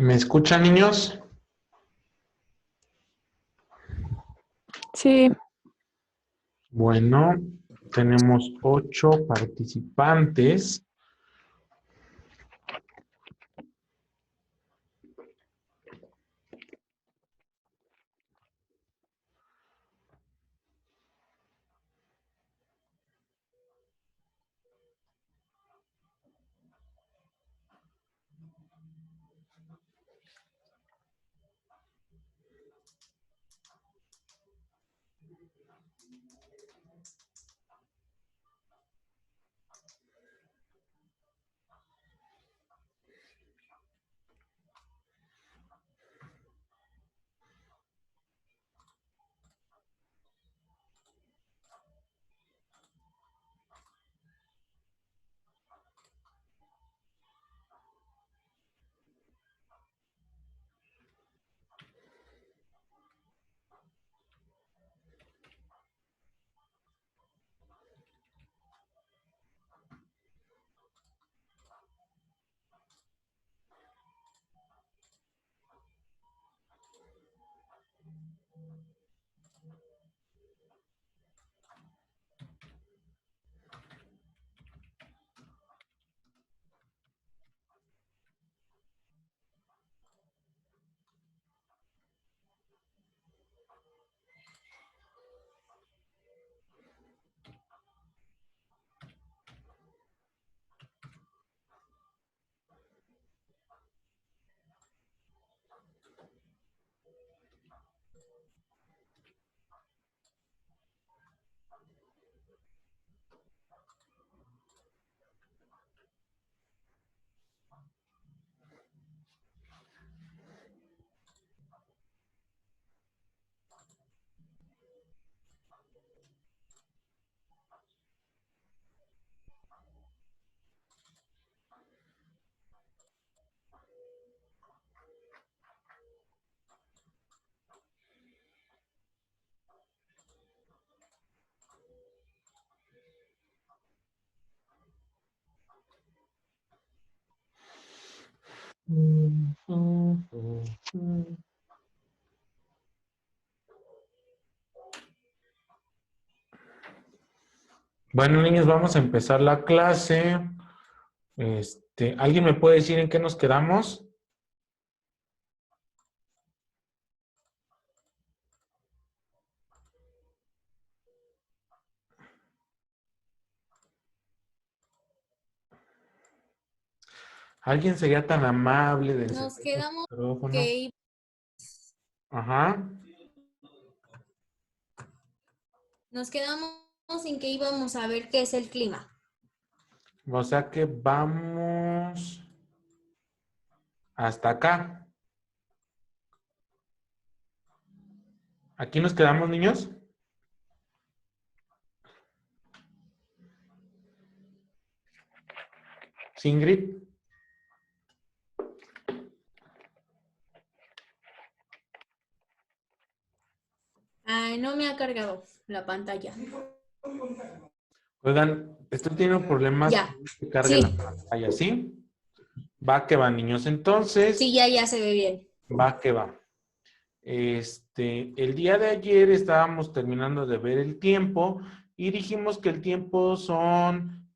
¿Me escuchan, niños? Sí. Bueno, tenemos 8 participantes. Bueno, niños, vamos a empezar la clase. ¿Alguien me puede decir en qué nos quedamos? ¿Alguien sería tan amable de Nos encender su quedamos micrófono? que Ajá. nos quedamos en que íbamos a ver qué es el clima. O sea que vamos hasta acá. ¿Aquí nos quedamos, niños? ¿Singrid? Ay, no me ha cargado la pantalla. Oigan, estoy teniendo problemas Ya. con que cargue la Sí, pantalla, ¿sí? Va que va, niños. Entonces, sí, ya se ve bien. va que va. El día de ayer estábamos terminando de ver el tiempo y dijimos que el tiempo son,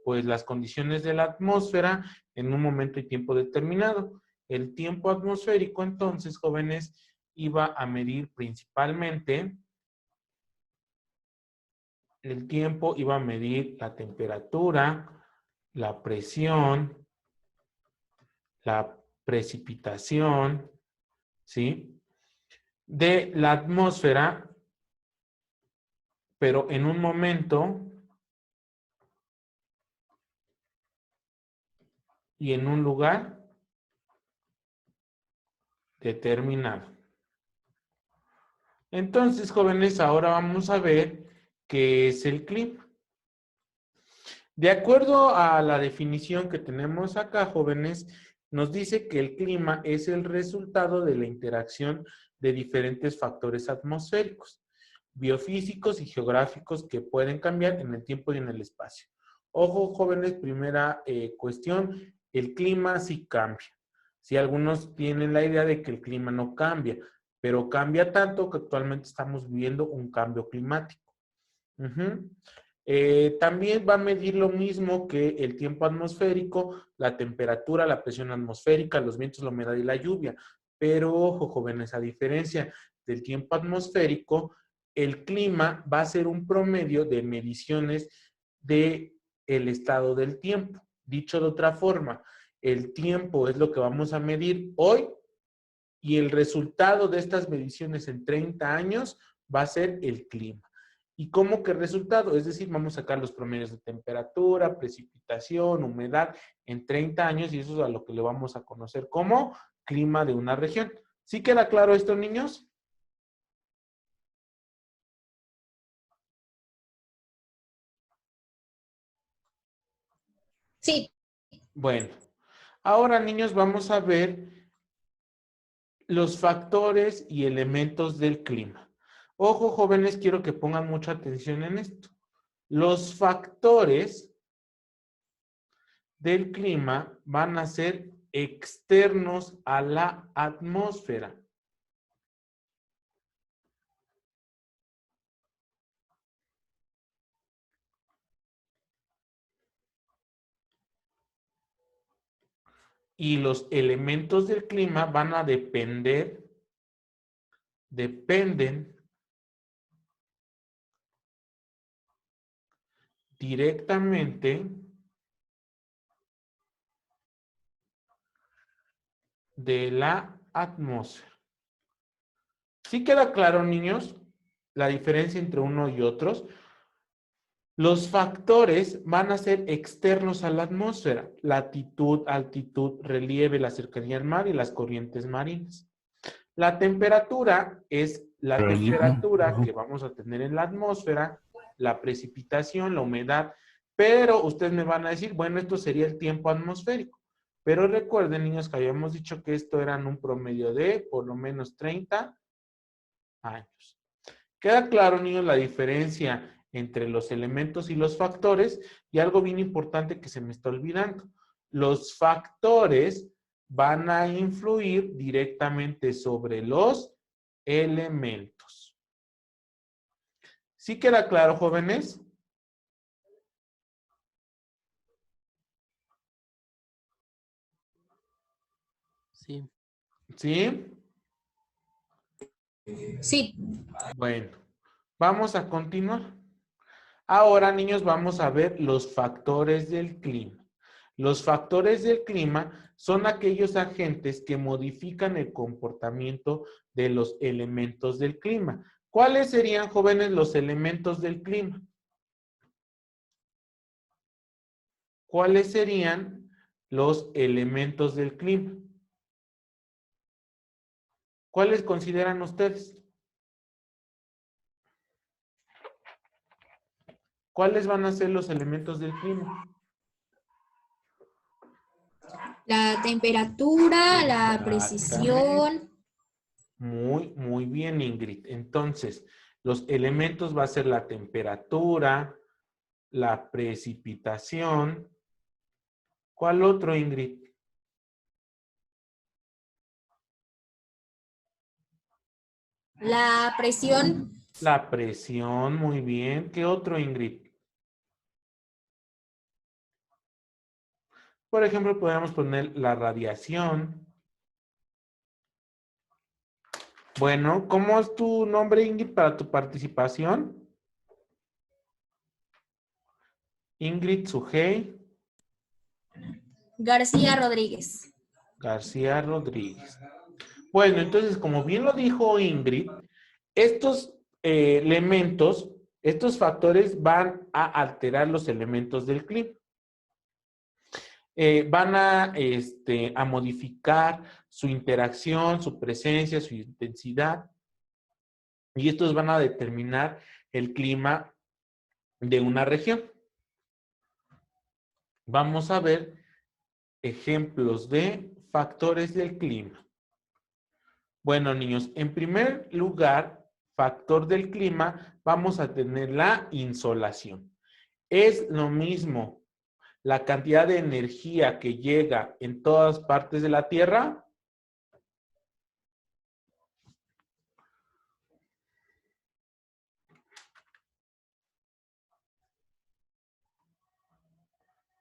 pues las condiciones de la atmósfera en un momento y tiempo determinado. El tiempo atmosférico, entonces, jóvenes, iba a medir principalmente, el tiempo iba a medir la temperatura, la presión, la precipitación, ¿sí? De la atmósfera, pero en un momento y en un lugar determinado. Entonces, jóvenes, ahora vamos a ver qué es el clima. De acuerdo a la definición que tenemos acá, jóvenes, nos dice que el clima es el resultado de la interacción de diferentes factores atmosféricos, biofísicos y geográficos que pueden cambiar en el tiempo y en el espacio. Ojo, jóvenes, primera cuestión, el clima sí cambia. Si algunos tienen la idea de que el clima no cambia, pero cambia tanto que actualmente estamos viviendo un cambio climático. Ujú. También va a medir lo mismo que el tiempo atmosférico, la temperatura, la presión atmosférica, los vientos, la humedad y la lluvia. Pero ojo, jóvenes, a diferencia del tiempo atmosférico, el clima va a ser un promedio de mediciones del estado del tiempo. Dicho de otra forma, el tiempo es lo que vamos a medir hoy y el resultado de estas mediciones en 30 años va a ser el clima. ¿Y cómo que resultado? Es decir, vamos a sacar los promedios de temperatura, precipitación, humedad en 30 años y eso es a lo que le vamos a conocer como clima de una región. ¿Sí queda claro esto, niños? Sí, Bueno, ahora, niños, vamos a ver los factores y elementos del clima. Ojo, jóvenes, quiero que pongan mucha atención en esto. Los factores del clima van a ser externos a la atmósfera. Y los elementos del clima van a dependen directamente de la atmósfera. ¿Sí queda claro, niños, la diferencia entre uno y otros? Los factores van a ser externos a la atmósfera: latitud, altitud, relieve, la cercanía al mar y las corrientes marinas. La temperatura es la temperatura que vamos a tener en la atmósfera, la precipitación, la humedad, pero ustedes me van a decir, bueno, esto sería el tiempo atmosférico. Pero recuerden, niños, que habíamos dicho que esto eran un promedio de por lo menos 30 años. ¿Queda claro, niños, la diferencia entre los elementos y los factores? Y algo bien importante que se me está olvidando. Los factores van a influir directamente sobre los elementos. ¿Sí queda claro, jóvenes? Sí. ¿Sí? sí. Bueno, vamos a continuar. Ahora, niños, vamos a ver los factores del clima. Los factores del clima son aquellos agentes que modifican el comportamiento de los elementos del clima. ¿Cuáles serían, jóvenes, los elementos del clima? ¿Cuáles serían los elementos del clima? ¿Cuáles consideran ustedes? ¿Cuáles van a ser los elementos del clima? La temperatura, la Exactamente. precisión. Muy bien, Ingrid. Entonces, los elementos va a ser la temperatura, la precipitación. ¿Cuál otro, Ingrid? La presión. La presión, muy bien. ¿Qué otro, Ingrid? Por ejemplo, podríamos poner la radiación. Bueno, ¿cómo es tu nombre, Ingrid, para tu participación? Ingrid Sujei García Rodríguez. García Rodríguez. Bueno, entonces, como bien lo dijo Ingrid, estos elementos, estos factores van a alterar los elementos del clima. Van a modificar su interacción, su presencia, su intensidad, y estos van a determinar el clima de una región. Vamos a ver ejemplos de factores del clima. Bueno, niños, en primer lugar, factor del clima, vamos a tener la insolación. Es lo mismo la cantidad de energía que llega en todas partes de la Tierra.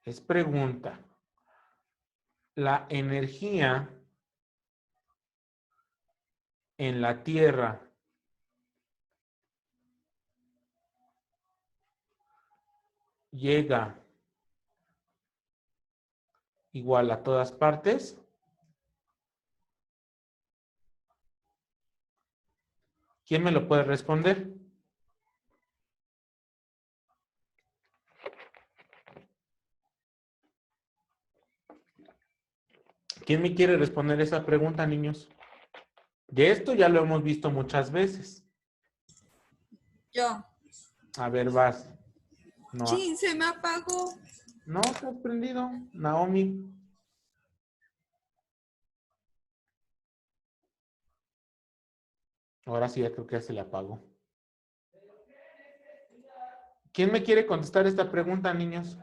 Es pregunta. La energía en la Tierra llega igual a todas partes. ¿Quién me lo puede responder? ¿Quién me quiere responder esa pregunta, niños? De esto ya lo hemos visto muchas veces. Yo. A ver, vas. No, Sí, se me apagó. no, te has prendido. Naomi. Ahora sí, ya creo que ya se le apagó. ¿Quién me quiere contestar esta pregunta, niños?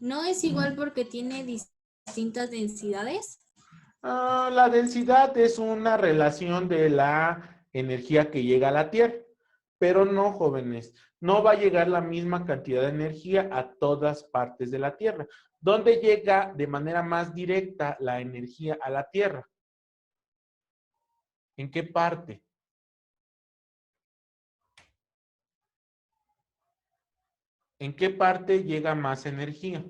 ¿No es igual porque tiene distintas densidades? La densidad es una relación de la energía que llega a la Tierra, pero no, jóvenes, no va a llegar la misma cantidad de energía a todas partes de la Tierra. ¿Dónde llega de manera más directa la energía a la Tierra? ¿En qué parte? ¿En qué parte llega más energía?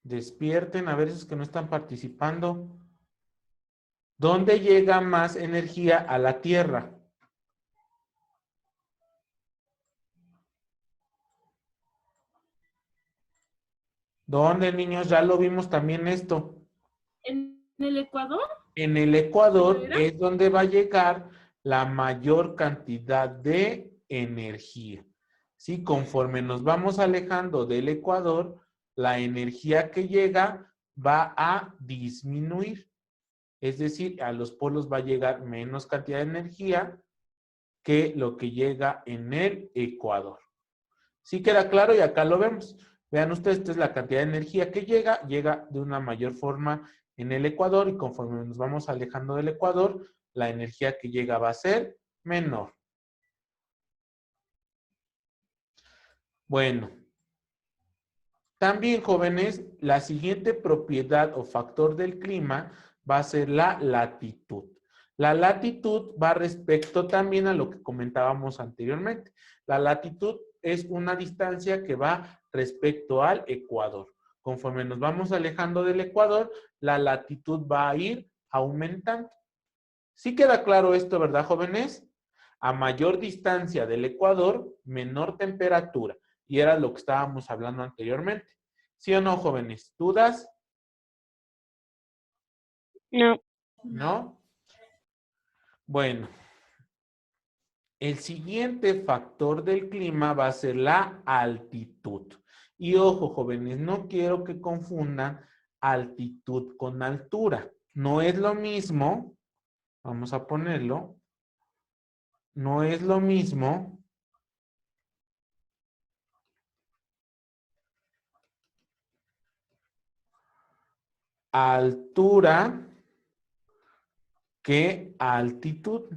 Despierten, a ver esos que no están participando. ¿Dónde llega más energía a la Tierra? ¿Dónde, niños? Ya lo vimos también esto. ¿En el Ecuador? En el Ecuador ¿Era? es donde va a llegar la mayor cantidad de energía. ¿Sí? Conforme nos vamos alejando del Ecuador, la energía que llega va a disminuir. Es decir, a los polos va a llegar menos cantidad de energía que lo que llega en el Ecuador. ¿Sí queda claro? Y acá lo vemos. Vean ustedes, esta es la cantidad de energía que llega de una mayor forma en el Ecuador y conforme nos vamos alejando del Ecuador, la energía que llega va a ser menor. Bueno, también, jóvenes, la siguiente propiedad o factor del clima va a ser la latitud. La latitud va respecto también a lo que comentábamos anteriormente. La latitud es una distancia que va respecto al Ecuador. Conforme nos vamos alejando del Ecuador, la latitud va a ir aumentando. ¿Sí queda claro esto, verdad, jóvenes? A mayor distancia del Ecuador, menor temperatura. Y era lo que estábamos hablando anteriormente. ¿Sí o no, jóvenes? ¿Dudas? No. ¿No? Bueno, el siguiente factor del clima va a ser la altitud. Y ojo, jóvenes, no quiero que confundan altitud con altura. no es lo mismo, vamos a ponerlo, no es lo mismo altura que altitud.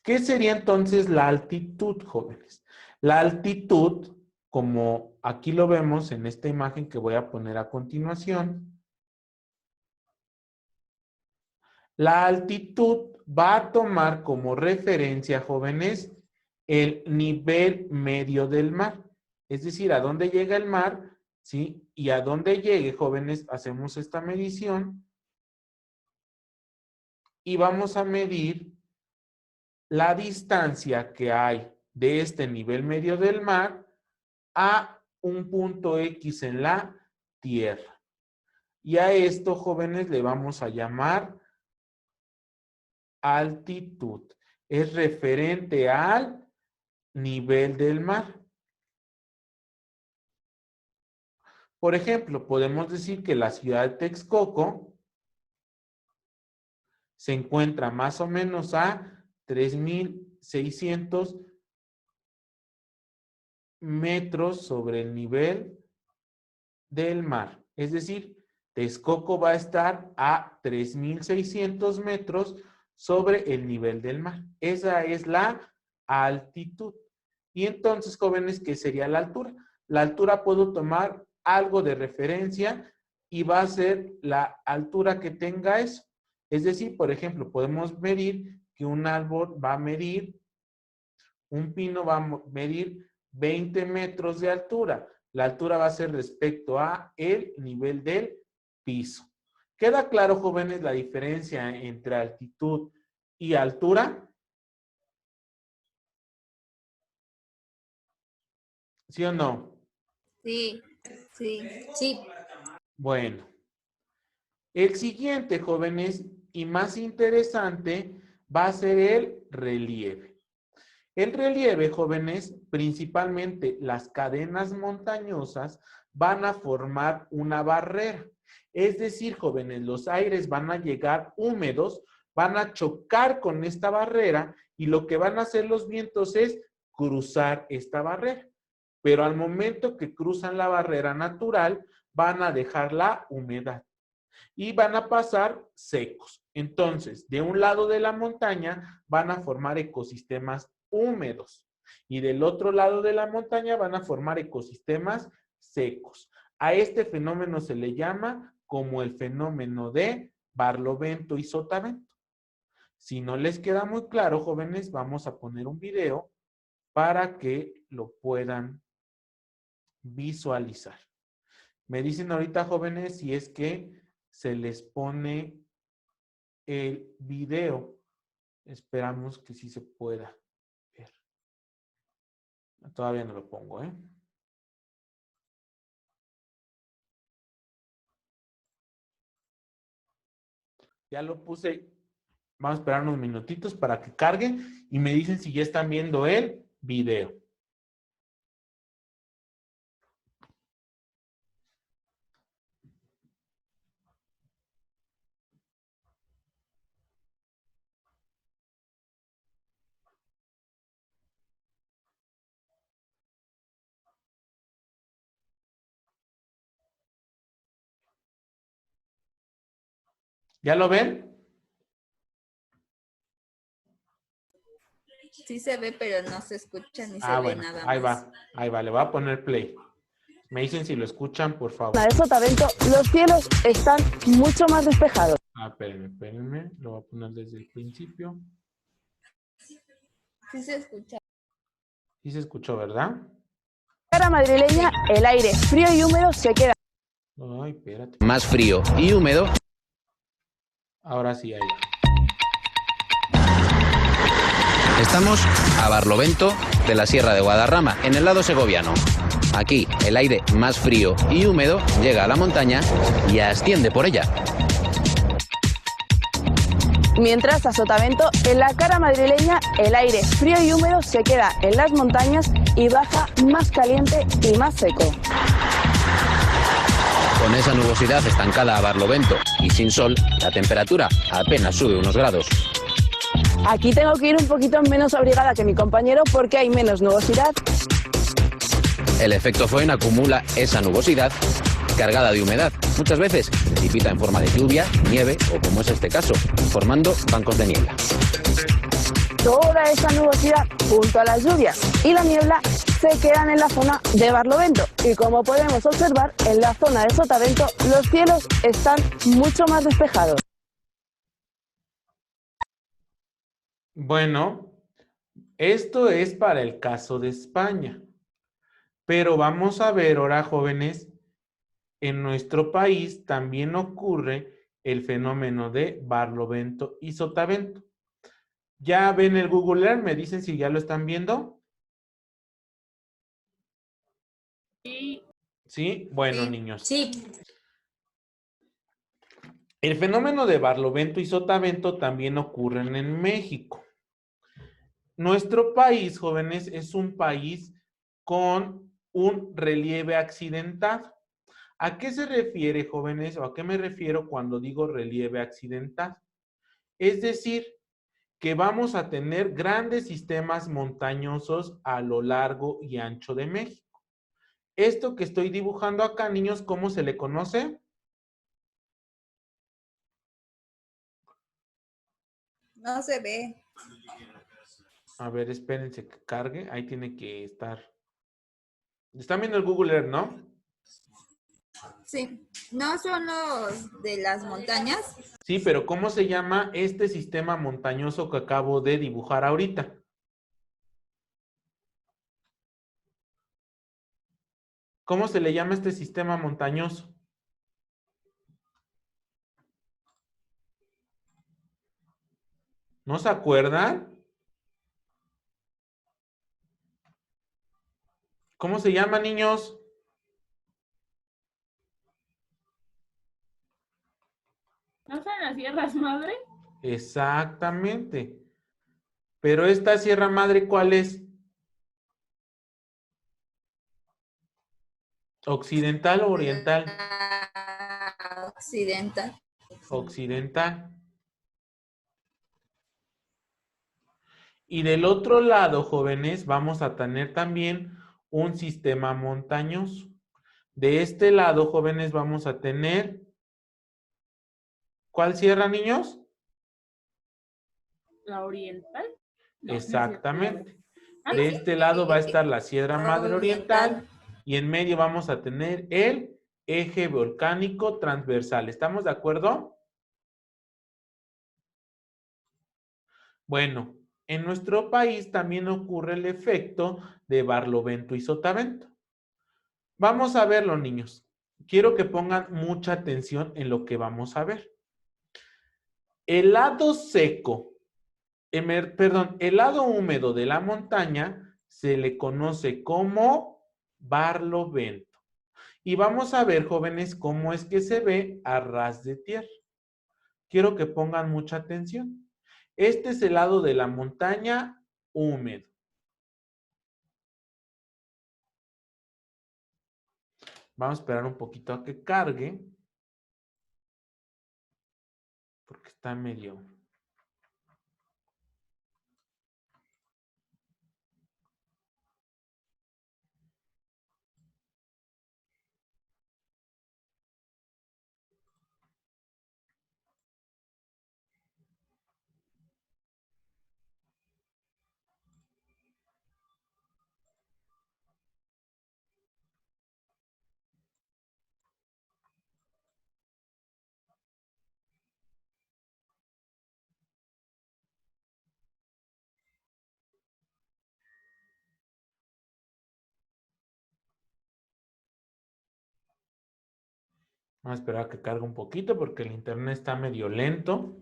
¿Qué sería entonces la altitud, jóvenes? La altitud, como aquí lo vemos en esta imagen que voy a poner a continuación, la altitud va a tomar como referencia, jóvenes, el nivel medio del mar. Es decir, a dónde llega el mar, ¿sí? Y a dónde llegue, jóvenes, hacemos esta medición y vamos a medir la distancia que hay de este nivel medio del mar a un punto X en la Tierra. Y a esto, jóvenes, le vamos a llamar altitud. Es referente al nivel del mar. Por ejemplo, podemos decir que la ciudad de Texcoco se encuentra más o menos a 3,600 metros sobre el nivel del mar. Es decir, Texcoco va a estar a 3,600 metros sobre el nivel del mar. Esa es la altitud. Y entonces, jóvenes, ¿qué sería la altura? La altura puedo tomar algo de referencia y va a ser la altura que tenga eso. Es decir, por ejemplo, podemos medir que un árbol va a medir, un pino va a medir 20 metros de altura. La altura va a ser respecto a el nivel del piso. ¿Queda claro, jóvenes, la diferencia entre altitud y altura? ¿Sí o no? Sí, sí, sí. Bueno. El siguiente, jóvenes, y más interesante, va a ser el relieve. El relieve, jóvenes, principalmente las cadenas montañosas, van a formar una barrera. Es decir, jóvenes, los aires van a llegar húmedos, van a chocar con esta barrera y lo que van a hacer los vientos es cruzar esta barrera. Pero al momento que cruzan la barrera natural, van a dejar la humedad y van a pasar secos. Entonces, de un lado de la montaña van a formar ecosistemas húmedos y del otro lado de la montaña van a formar ecosistemas secos. A este fenómeno se le llama como el fenómeno de Barlovento y Sotavento. Si no les queda muy claro, jóvenes, vamos a poner un video para que lo puedan visualizar. Me dicen ahorita, jóvenes, si es que se les pone el video. Esperamos que sí se pueda ver. Todavía no lo pongo, ¿eh? Ya lo puse. Vamos a esperar unos minutitos para que cargue y me dicen si ya están viendo el video. ¿Ya lo ven? Sí se ve, pero no se escucha ni se ve Bueno, nada ahí más. ahí va, le voy a poner play. Me dicen si lo escuchan, por favor. De Sotavento, los cielos están mucho más despejados. Espérenme, lo voy a poner desde el principio. Sí se escucha. Sí se escuchó, ¿verdad? Cara madrileña, el aire frío y húmedo se queda. Ay, espérate. Más frío y húmedo. Ahora sí, ahí. Estamos a Barlovento de la Sierra de Guadarrama, en el lado segoviano. Aquí, el aire más frío y húmedo llega a la montaña y asciende por ella. Mientras a Sotavento, en la cara madrileña, el aire frío y húmedo se queda en las montañas y baja más caliente y más seco. Con esa nubosidad estancada a barlovento y sin sol, la temperatura apenas sube unos grados. Aquí tengo que ir un poquito menos abrigada que mi compañero porque hay menos nubosidad. El efecto Foehn acumula esa nubosidad cargada de humedad. Muchas veces precipita en forma de lluvia, nieve o, como es este caso, formando bancos de niebla. Toda esa nubosidad junto a las lluvias y la niebla se quedan en la zona de Barlovento. Y como podemos observar, en la zona de Sotavento los cielos están mucho más despejados. Bueno, esto es para el caso de España. Pero vamos a ver ahora, jóvenes, en nuestro país también ocurre el fenómeno de Barlovento y Sotavento. ¿Ya ven el Google Earth? ¿Me dicen si ya lo están viendo? Sí. ¿Sí? Bueno, niños. Sí. El fenómeno de Barlovento y Sotavento también ocurren en México. Nuestro país, jóvenes, es un país con un relieve accidentado. ¿A qué se refiere, jóvenes, o a qué me refiero cuando digo relieve accidentado? Es decir, que vamos a tener grandes sistemas montañosos a lo largo y ancho de México. Esto que estoy dibujando acá, niños, ¿cómo se le conoce? No se ve. A ver, espérense que cargue. Ahí tiene que estar. Están viendo el Google Earth, ¿no? Sí. ¿No son los de las montañas? Sí, pero ¿cómo se llama este sistema montañoso que acabo de dibujar ahorita? ¿Cómo se le llama este sistema montañoso? ¿No se acuerdan? ¿Cómo se llama, niños? ¿No son las sierras madre? Exactamente. Pero esta Sierra Madre, ¿cuál es? ¿Occidental o oriental? Occidental. Occidental. Y del otro lado, jóvenes, vamos a tener también un sistema montañoso. De este lado, jóvenes, vamos a tener... ¿Cuál sierra, niños? ¿La oriental? No, Exactamente. Ah, De sí. este lado va a estar la Sierra Madre Oriental Oriental. y en medio vamos a tener el eje volcánico transversal. ¿Estamos de acuerdo? Bueno, en nuestro país también ocurre el efecto de Barlovento y Sotavento. Vamos a verlo, niños. Quiero que pongan mucha atención en lo que vamos a ver. El lado seco, el lado húmedo de la montaña se le conoce como Barlovento. Y vamos a ver, jóvenes, cómo es que se ve a ras de tierra. Quiero que pongan mucha atención. Este es el lado de la montaña húmedo. Vamos a esperar un poquito a que cargue. Porque está medio... Vamos a esperar a que cargue un poquito porque el internet está medio lento.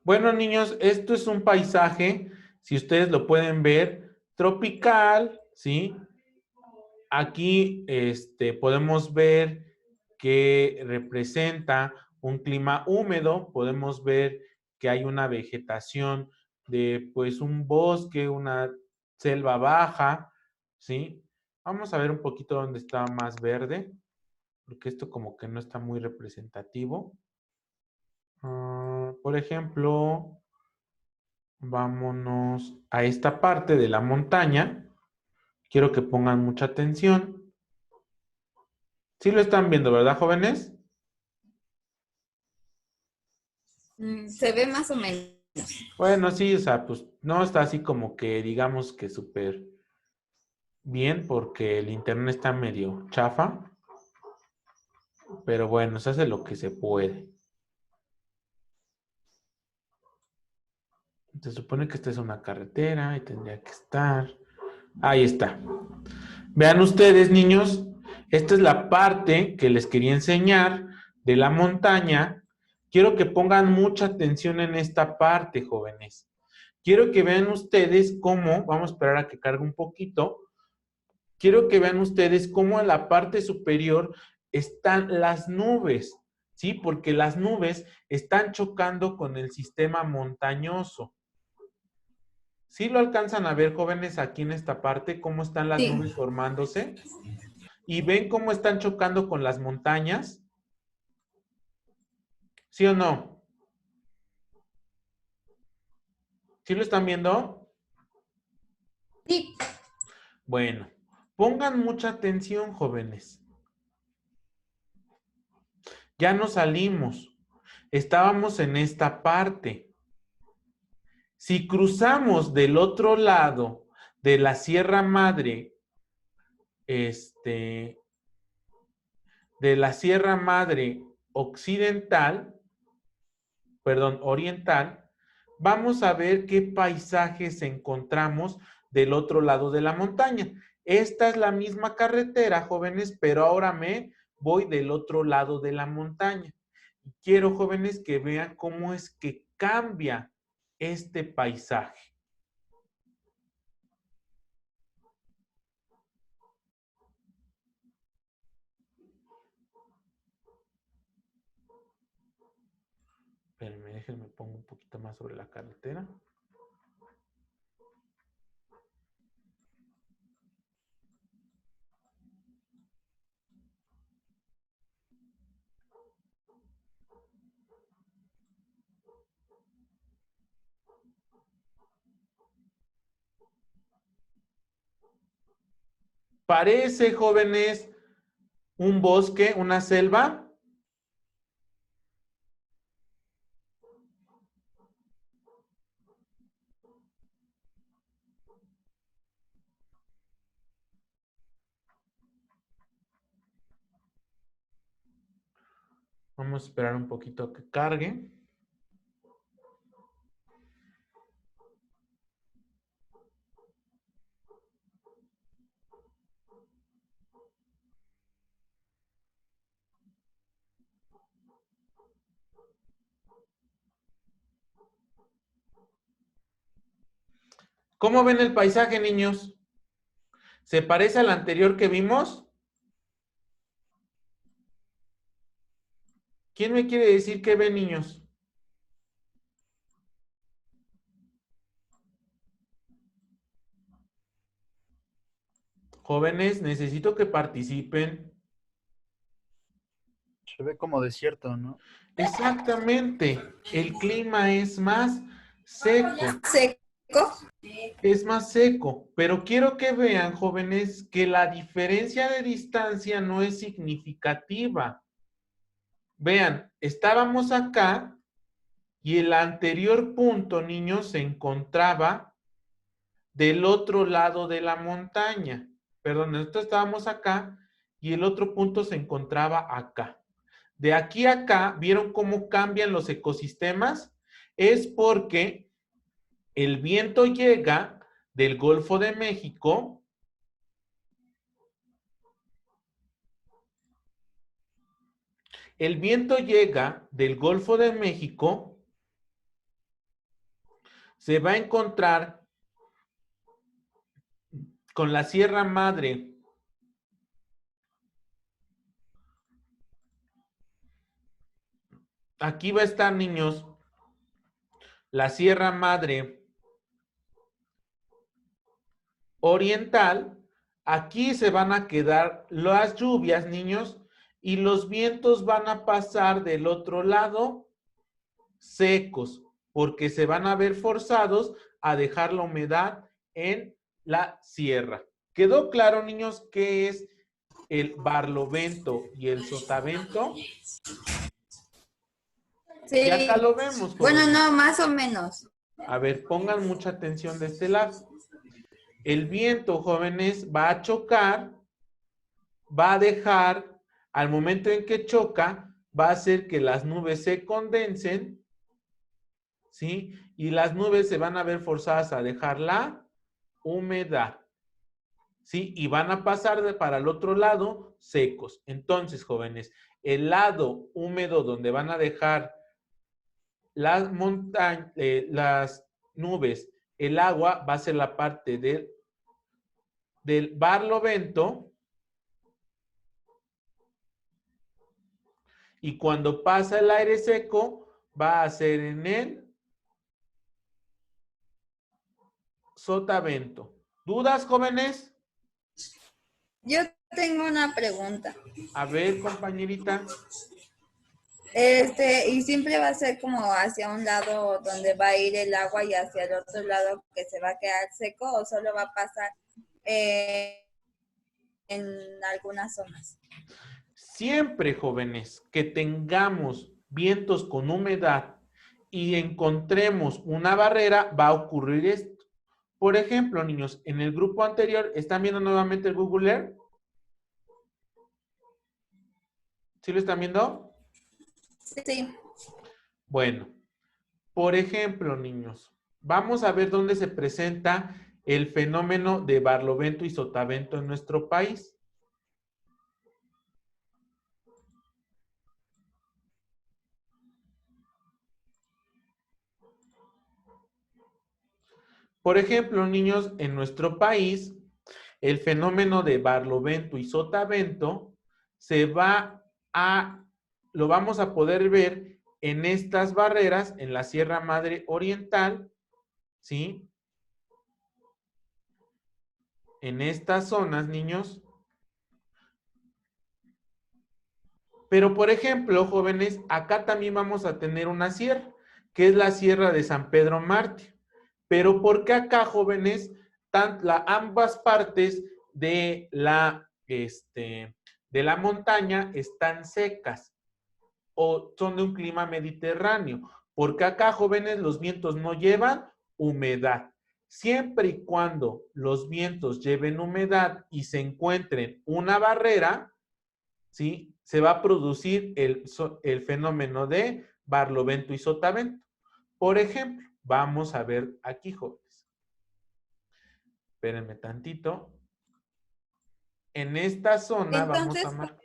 Bueno, niños, esto es un paisaje, si ustedes lo pueden ver, tropical, ¿sí? Aquí podemos ver que representa un clima húmedo, podemos ver que hay una vegetación de pues un bosque, una selva baja, ¿sí? Vamos a ver un poquito dónde está más verde, porque esto como que no está muy representativo. Por ejemplo, vámonos a esta parte de la montaña. Quiero que pongan mucha atención. Sí lo están viendo, ¿verdad, jóvenes? Se ve más o menos. Bueno, sí, o sea, pues no está así como que digamos que súper bien porque el internet está medio chafa. Pero bueno, se hace lo que se puede. Se supone que esta es una carretera y tendría que estar. Ahí está. Vean ustedes, niños, esta es la parte que les quería enseñar de la montaña. Quiero que pongan mucha atención en esta parte, jóvenes. Quiero que vean ustedes cómo, vamos a esperar a que cargue un poquito. Quiero que vean ustedes cómo en la parte superior están las nubes, ¿sí? Porque las nubes están chocando con el sistema montañoso. ¿Sí lo alcanzan a ver, jóvenes, aquí en esta parte, cómo están las Sí. nubes formándose? ¿Y ven cómo están chocando con las montañas? ¿Sí o no? ¿Sí lo están viendo? Sí. Bueno, pongan mucha atención, jóvenes. Ya nos salimos. Estábamos en esta parte. Si cruzamos del otro lado de la Sierra Madre, de la Sierra Madre oriental, vamos a ver qué paisajes encontramos del otro lado de la montaña. Esta es la misma carretera, jóvenes, pero ahora me voy del otro lado de la montaña. Quiero, jóvenes, que vean cómo es que cambia este paisaje. Espérenme, déjenme pongo un poquito más sobre la carretera. Parece, jóvenes, un bosque, una selva. Vamos a esperar un poquito a que cargue. ¿Cómo ven el paisaje, niños? ¿Se parece al anterior que vimos? ¿Quién me quiere decir qué ven, niños? Jóvenes, necesito que participen. Se ve como desierto, ¿no? Exactamente. El clima es más seco. Seco. Es más seco, pero quiero que vean, jóvenes, que la diferencia de distancia no es significativa. Vean, estábamos acá y el anterior punto, niños, se encontraba del otro lado de la montaña. Perdón, nosotros estábamos acá y el otro punto se encontraba acá. De aquí a acá, ¿vieron cómo cambian los ecosistemas? Es porque el viento llega del Golfo de México. El viento llega del Golfo de México se va a encontrar con la Sierra Madre aquí va a estar, niños, la Sierra Madre Oriental. Aquí se van a quedar las lluvias, niños, y los vientos van a pasar del otro lado secos, porque se van a ver forzados a dejar la humedad en la sierra. ¿Quedó claro, niños, qué es el barlovento y el sotavento? Sí. Y acá lo vemos. Bueno, jóvenes. no, más o menos. A ver, pongan mucha atención de este lado. El viento, jóvenes, va a chocar, va a dejar, al momento en que choca, va a hacer que las nubes se condensen, ¿sí? Y las nubes se van a ver forzadas a dejar la humedad, ¿sí? Y van a pasar para el otro lado secos. Entonces, jóvenes, el lado húmedo donde van a dejar las montañas, las nubes, el agua va a ser la parte del barlovento. Y cuando pasa el aire seco, va a ser en el sotavento. ¿Dudas, jóvenes? Yo tengo una pregunta. A ver, compañerita. Y siempre va a ser como hacia un lado donde va a ir el agua y hacia el otro lado que se va a quedar seco, o solo va a pasar en algunas zonas. Siempre, jóvenes, que tengamos vientos con humedad y encontremos una barrera, va a ocurrir esto. Por ejemplo, niños, en el grupo anterior, ¿están viendo nuevamente el Google Earth? ¿Sí lo están viendo? Sí. Bueno, por ejemplo, niños, vamos a ver dónde se presenta el fenómeno de barlovento y sotavento en nuestro país. Por ejemplo, niños, en nuestro país, el fenómeno de barlovento y sotavento lo vamos a poder ver en estas barreras, en la Sierra Madre Oriental, ¿sí? En estas zonas, niños. Pero, por ejemplo, jóvenes, acá también vamos a tener una sierra, que es la Sierra de San Pedro Mártir. Pero, ¿por qué acá, jóvenes, ambas partes de la montaña están secas o son de un clima mediterráneo? Porque acá, jóvenes, los vientos no llevan humedad. Siempre y cuando los vientos lleven humedad y se encuentren una barrera, ¿sí? Se va a producir el fenómeno de barlovento y sotavento. Por ejemplo, vamos a ver aquí, jóvenes. Espérenme tantito. En esta zona Entonces, vamos a marcar.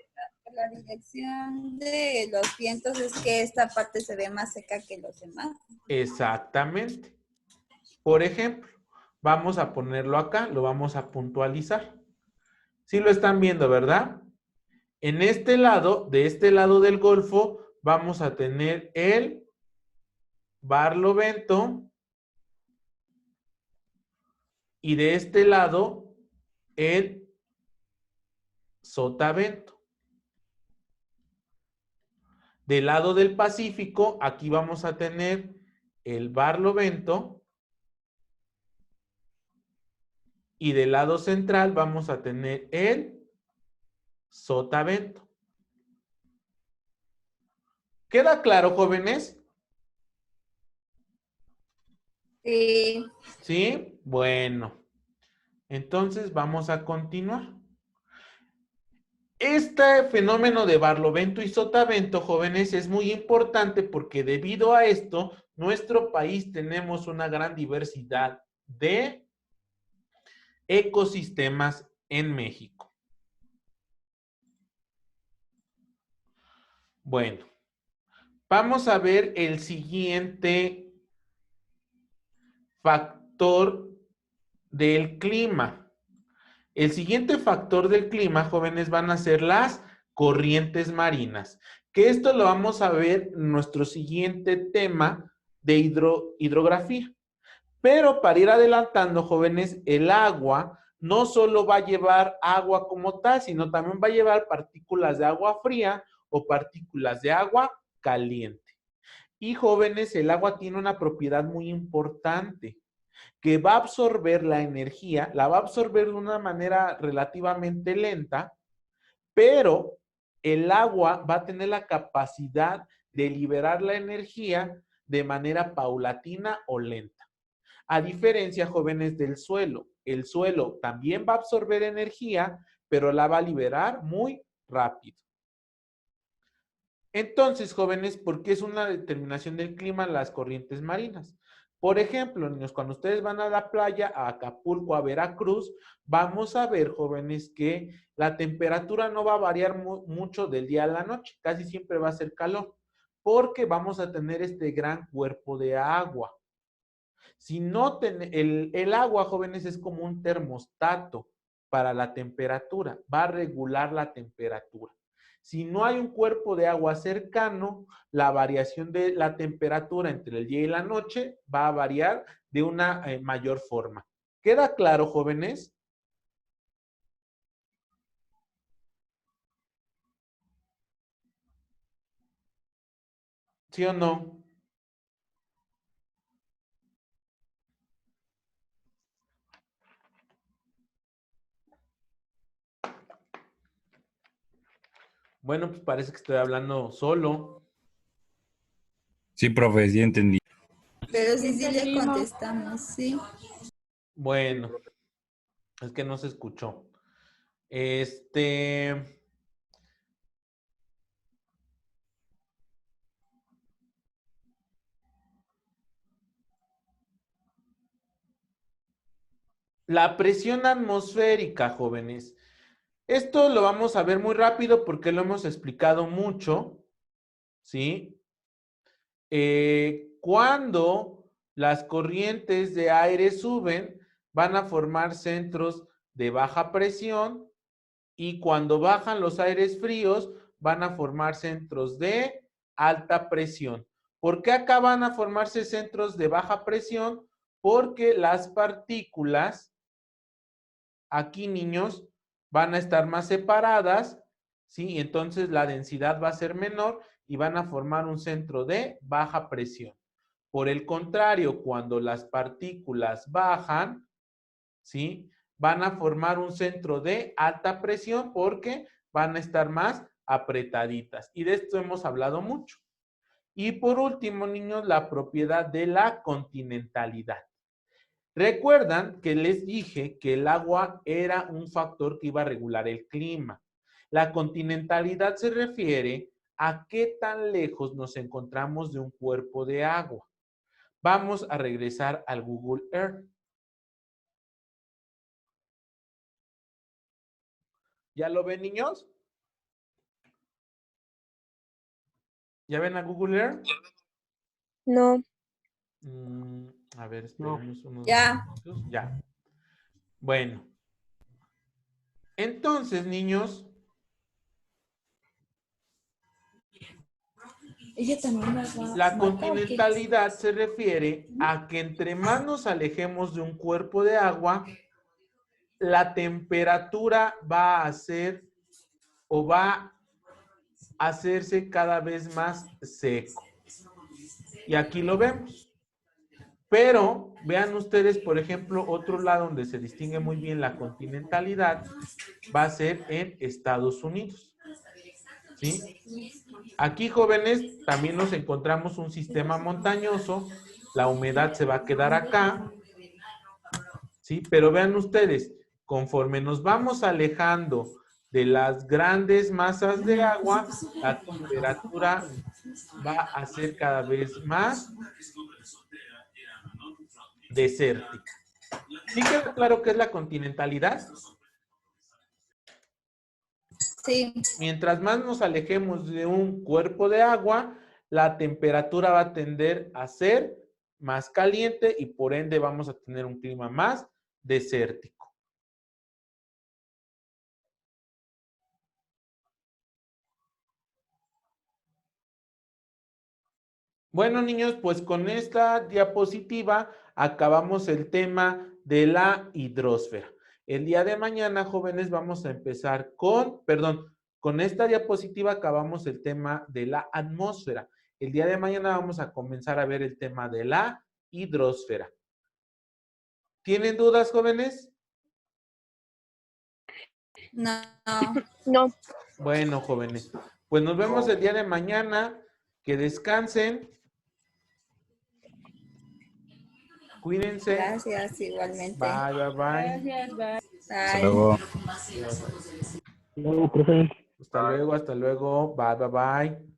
la dirección de los vientos es que esta parte se ve más seca que los demás. Exactamente. Por ejemplo, vamos a ponerlo acá, lo vamos a puntualizar. Sí lo están viendo, ¿verdad? En este lado, de este lado del Golfo, vamos a tener el barlovento y de este lado el sotavento. Del lado del Pacífico, aquí vamos a tener el barlovento y del lado central vamos a tener el sotavento. ¿Queda claro, jóvenes? Sí. ¿Sí? Bueno. Entonces vamos a continuar. Este fenómeno de barlovento y sotavento, jóvenes, es muy importante porque debido a esto, nuestro país tenemos una gran diversidad de ecosistemas en México. Bueno, vamos a ver el siguiente factor del clima. El siguiente factor del clima, jóvenes, van a ser las corrientes marinas, que esto lo vamos a ver en nuestro siguiente tema de hidrografía. Pero para ir adelantando, jóvenes, el agua no solo va a llevar agua como tal, sino también va a llevar partículas de agua fría o partículas de agua caliente. Y jóvenes, el agua tiene una propiedad muy importante, que va a absorber la energía, la va a absorber de una manera relativamente lenta, pero el agua va a tener la capacidad de liberar la energía de manera paulatina o lenta. A diferencia, jóvenes, del suelo. El suelo también va a absorber energía, pero la va a liberar muy rápido. Entonces, jóvenes, ¿por qué es una determinación del clima las corrientes marinas? Por ejemplo, niños, cuando ustedes van a la playa, a Acapulco, a Veracruz, vamos a ver, jóvenes, que la temperatura no va a variar mucho del día a la noche. Casi siempre va a ser calor, porque vamos a tener este gran cuerpo de agua. Si no el agua, jóvenes, es como un termostato para la temperatura, va a regular la temperatura. Si no hay un cuerpo de agua cercano, la variación de la temperatura entre el día y la noche va a variar de una mayor forma. ¿Queda claro, jóvenes? ¿Sí o no? Bueno, pues parece que estoy hablando solo. Sí, profe, sí entendí. Pero sí le contestamos, sí. Bueno, es que no se escuchó. La presión atmosférica, jóvenes. Esto lo vamos a ver muy rápido porque lo hemos explicado mucho, ¿sí? Cuando las corrientes de aire suben, van a formar centros de baja presión y cuando bajan los aires fríos, van a formar centros de alta presión. ¿Por qué acá van a formarse centros de baja presión? Porque las partículas, aquí, niños, van a estar más separadas, ¿sí? Entonces la densidad va a ser menor y van a formar un centro de baja presión. Por el contrario, cuando las partículas bajan, ¿sí? Van a formar un centro de alta presión porque van a estar más apretaditas. Y de esto hemos hablado mucho. Y por último, niños, la propiedad de la continentalidad. Recuerdan que les dije que el agua era un factor que iba a regular el clima. La continentalidad se refiere a qué tan lejos nos encontramos de un cuerpo de agua. Vamos a regresar al Google Earth. ¿Ya lo ven, niños? ¿Ya ven a Google Earth? No. A ver, esperemos unos Ya. minutos. Ya. Bueno. Entonces, niños, Ella también las va la a continentalidad se refiere a que entre más nos alejemos de un cuerpo de agua, la temperatura va a ser o va a hacerse cada vez más seco. Y aquí lo vemos. Pero vean ustedes, por ejemplo, otro lado donde se distingue muy bien la continentalidad va a ser en Estados Unidos. ¿Sí? Aquí, jóvenes, también nos encontramos un sistema montañoso. La humedad se va a quedar acá. ¿Sí? Pero vean ustedes, conforme nos vamos alejando de las grandes masas de agua, la temperatura va a ser cada vez más desértica. ¿Sí queda claro qué es la continentalidad? Sí. Mientras más nos alejemos de un cuerpo de agua, la temperatura va a tender a ser más caliente y por ende vamos a tener un clima más desértico. Bueno, niños, pues con esta diapositiva acabamos el tema de la hidrosfera. El día de mañana, jóvenes, vamos a empezar con esta diapositiva acabamos el tema de la atmósfera. El día de mañana vamos a comenzar a ver el tema de la hidrosfera. ¿Tienen dudas, jóvenes? No. No. Bueno, jóvenes, pues nos vemos el día de mañana. Que descansen. Cuídense. Gracias, igualmente. Bye, bye, bye. Gracias, bye. Hasta Bye. luego. Hasta luego, hasta luego. Bye, bye, bye.